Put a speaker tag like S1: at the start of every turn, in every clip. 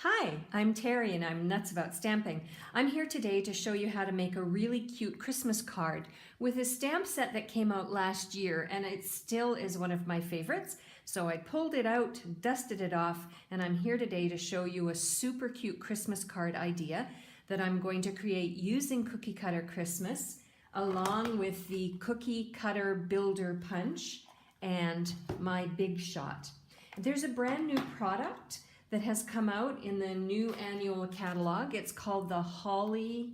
S1: Hi, I'm Terry and I'm nuts about stamping. I'm here today to show you how to make a really cute Christmas card with a stamp set that came out last year, and it still is one of my favorites. So I pulled it out, dusted it off, and I'm here today to show you a super cute Christmas card idea that I'm going to create using Cookie Cutter Christmas, along with the Cookie Cutter Builder Punch and my Big Shot. There's a brand new product that has come out in the new annual catalog. It's called the Holly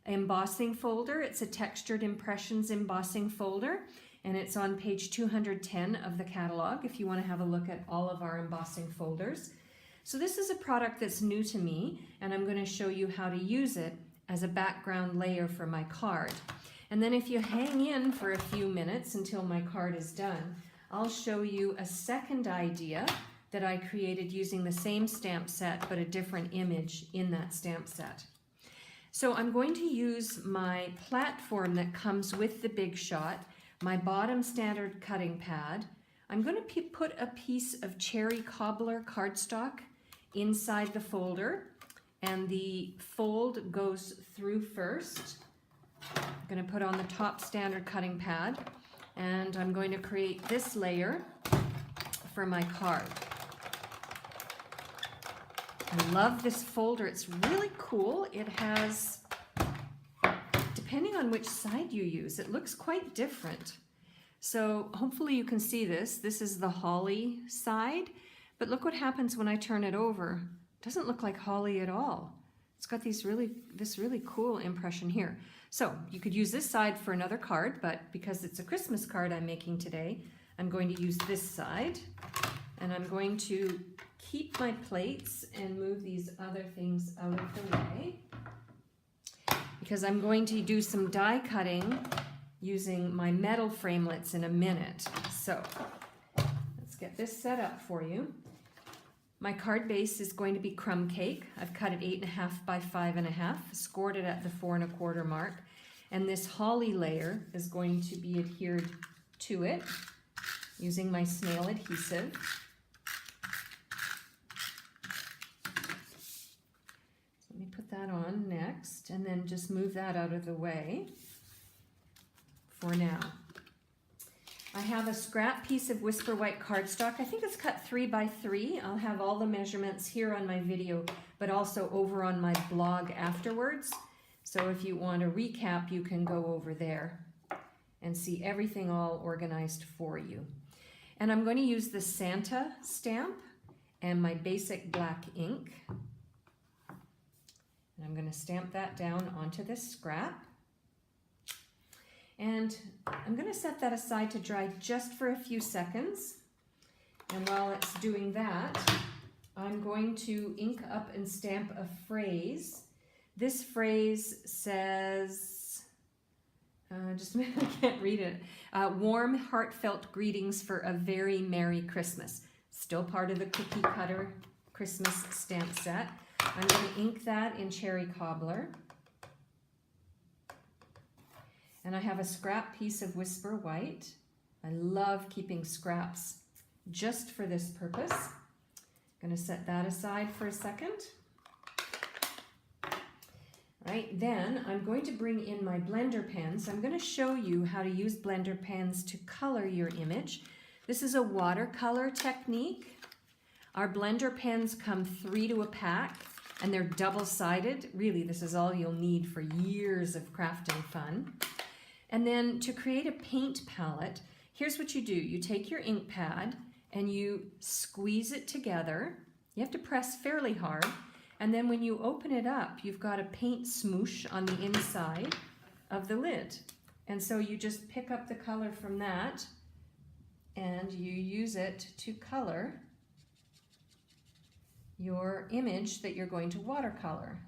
S1: embossing folder. It's a textured impressions embossing folder, and it's on page 210 of the catalog if you want to have a look at all of our embossing folders. So this is a product that's new to me, and I'm going to show you how to use it as a background layer for my card. And then if you hang in for a few minutes until my card is done, I'll show you a second idea that I created using the same stamp set but a different image in that stamp set. So I'm going to use my platform that comes with the Big Shot, my bottom standard cutting pad. I'm going to put a piece of cherry cobbler cardstock inside the folder, and the fold goes through first. I'm going to put on the top standard cutting pad, and I'm going to create this layer for my card. I love this folder. It's really cool. It has, depending on which side you use, it looks quite different. So hopefully you can see this. This is the holly side, but look what happens when I turn it over. It doesn't look like holly at all. It's got this really cool impression here. So you could use this side for another card, but because it's a Christmas card I'm making today, I'm going to use this side, and I'm going to keep my plates and move these other things out of the way because I'm going to do some die cutting using my metal framelits in a minute. So let's get this set up for you. My card base is going to be crumb cake. I've cut it 8.5 by 5.5, scored it at the 4 1/4 mark, and this holly layer is going to be adhered to it using my snail adhesive. Let me put that on next, and then just move that out of the way for now. I have a scrap piece of Whisper White cardstock. I think it's cut 3 by 3. I'll have all the measurements here on my video, but also over on my blog afterwards. So if you want to recap, you can go over there and see everything all organized for you. And I'm going to use the Santa stamp and my basic black ink. And I'm going to stamp that down onto this scrap. And I'm going to set that aside to dry just for a few seconds. And while it's doing that, I'm going to ink up and stamp a phrase. This phrase says, just a minute, I can't read it. Warm, heartfelt greetings for a very Merry Christmas. Still part of the Cookie Cutter Christmas stamp set. I'm going to ink that in cherry cobbler. And I have a scrap piece of Whisper White. I love keeping scraps just for this purpose. I'm going to set that aside for a second. All right, then I'm going to bring in my blender pens. I'm going to show you how to use blender pens to color your image. This is a watercolor technique. Our blender pens come 3 to a pack, and they're double-sided. Really, this is all you'll need for years of crafting fun. And then to create a paint palette, here's what you do. You take your ink pad and you squeeze it together. You have to press fairly hard. And then when you open it up, you've got a paint smoosh on the inside of the lid. And so you just pick up the color from that and you use it to color your image that you're going to watercolor.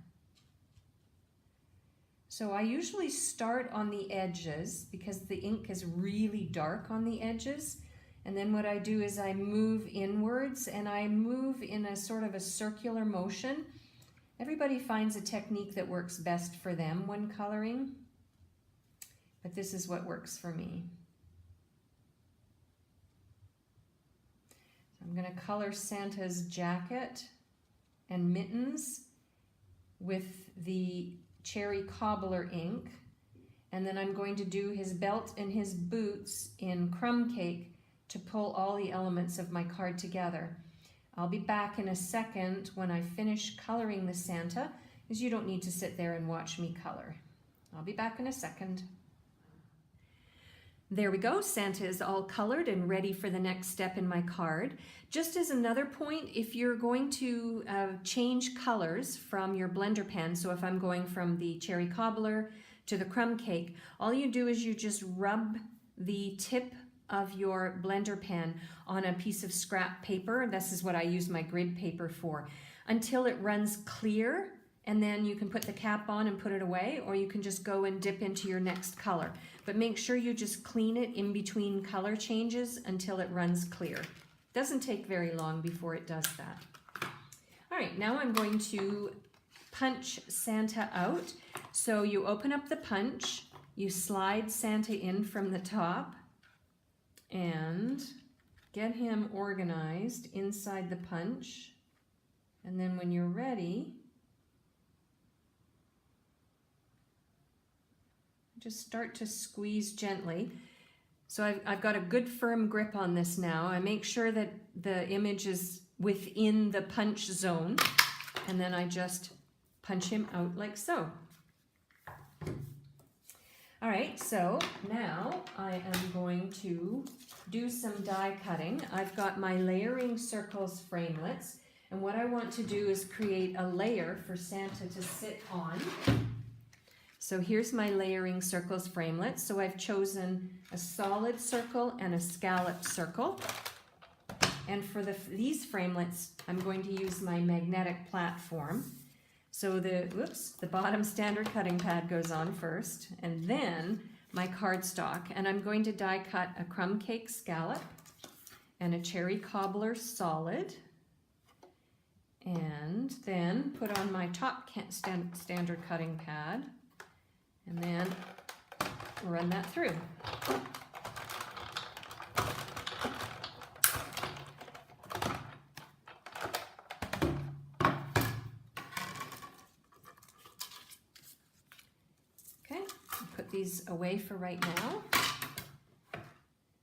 S1: So I usually start on the edges because the ink is really dark on the edges. And then what I do is I move inwards, and I move in a sort of a circular motion. Everybody finds a technique that works best for them when coloring, but this is what works for me. So I'm going to color Santa's jacket and mittens with the cherry cobbler ink. And then I'm going to do his belt and his boots in crumb cake to pull all the elements of my card together. I'll be back in a second when I finish coloring the Santa, because you don't need to sit there and watch me color. I'll be back in a second. There we go, Santa is all colored and ready for the next step in my card. Just as another point, if you're going to change colors from your blender pen, so if I'm going from the cherry cobbler to the crumb cake, all you do is you just rub the tip of your blender pen on a piece of scrap paper. This is what I use my grid paper for, until it runs clear, and then you can put the cap on and put it away, or you can just go and dip into your next color. But make sure you just clean it in between color changes until it runs clear. Doesn't take very long before it does that. All right, now I'm going to punch Santa out. So you open up the punch, you slide Santa in from the top, and get him organized inside the punch. And then when you're ready, just start to squeeze gently. So I've got a good firm grip on this now. I make sure that the image is within the punch zone, and then I just punch him out like so. All right, so now I am going to do some die cutting. I've got my layering circles framelits, and what I want to do is create a layer for Santa to sit on. So here's my layering circles framelits. So I've chosen a solid circle and a scalloped circle. And for these framelits, I'm going to use my magnetic platform. So the bottom standard cutting pad goes on first, and then my cardstock. And I'm going to die cut a crumb cake scallop and a cherry cobbler solid. And then put on my top standard cutting pad, and then run that through. These away for right now,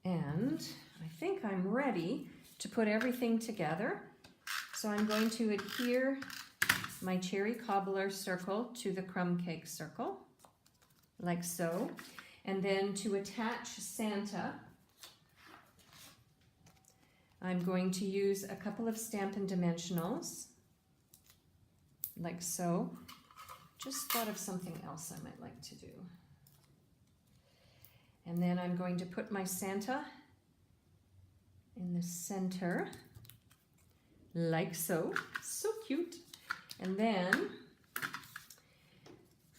S1: and I think I'm ready to put everything together. So I'm going to adhere my cherry cobbler circle to the crumb cake circle, like so, and then to attach Santa, I'm going to use a couple of Stampin' Dimensionals, like so. Just thought of something else I might like to do. And then I'm going to put my Santa in the center, like so. So cute. And then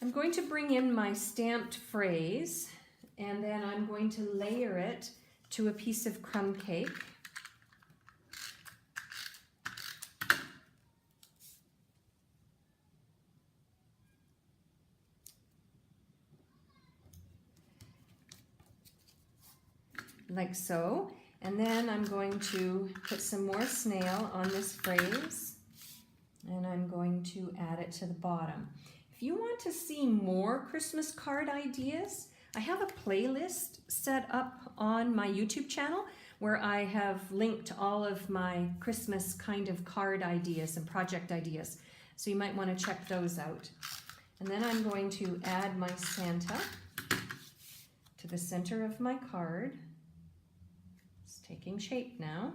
S1: I'm going to bring in my stamped phrase, and then I'm going to layer it to a piece of crumb cake. Like so, and then I'm going to put some more snail on this phrase, and I'm going to add it to the bottom. If you want to see more Christmas card ideas, I have a playlist set up on my YouTube channel where I have linked all of my Christmas kind of card ideas and project ideas, so you might want to check those out. And then I'm going to add my Santa to the center of my card. Taking shape now.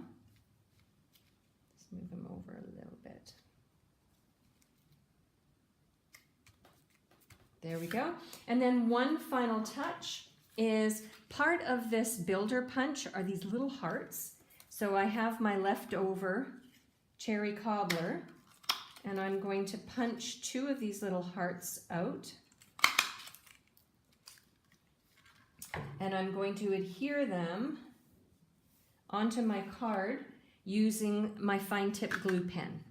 S1: Let's move them over a little bit. There we go. And then one final touch is part of this builder punch are these little hearts. So I have my leftover cherry cobbler, and I'm going to punch two of these little hearts out. And I'm going to adhere them onto my card using my fine tip glue pen.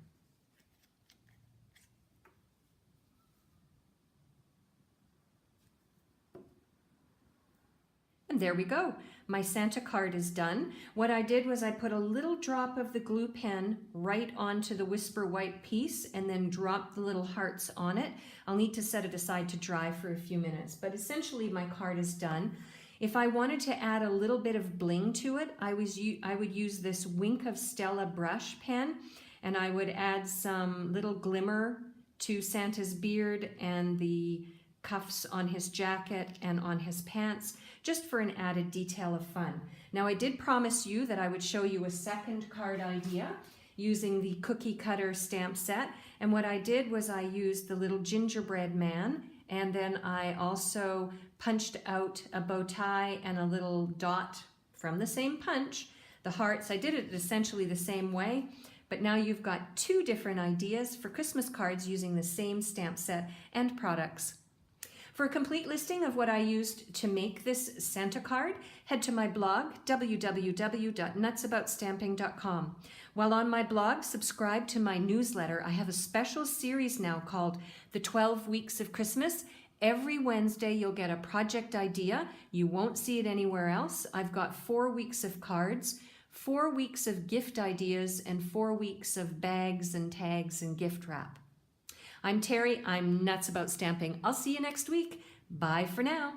S1: There we go. My Santa card is done. What I did was I put a little drop of the glue pen right onto the Whisper White piece and then dropped the little hearts on it. I'll need to set it aside to dry for a few minutes, but essentially my card is done. If I wanted to add a little bit of bling to it, I would use this Wink of Stella brush pen, and I would add some little glimmer to Santa's beard and the cuffs on his jacket and on his pants, just for an added detail of fun. Now, I did promise you that I would show you a second card idea using the cookie cutter stamp set, and what I did was I used the little gingerbread man, and then I also punched out a bow tie and a little dot from the same punch. The hearts, I did it essentially the same way, but now you've got two different ideas for Christmas cards using the same stamp set and products. For a complete listing of what I used to make this Santa card, head to my blog, www.nutsaboutsstamping.com. While on my blog, subscribe to my newsletter. I have a special series now called The 12 Weeks of Christmas. Every Wednesday, you'll get a project idea. You won't see it anywhere else. I've got 4 weeks of cards, 4 weeks of gift ideas, and 4 weeks of bags and tags and gift wrap. I'm Terry. I'm nuts about stamping. I'll see you next week. Bye for now.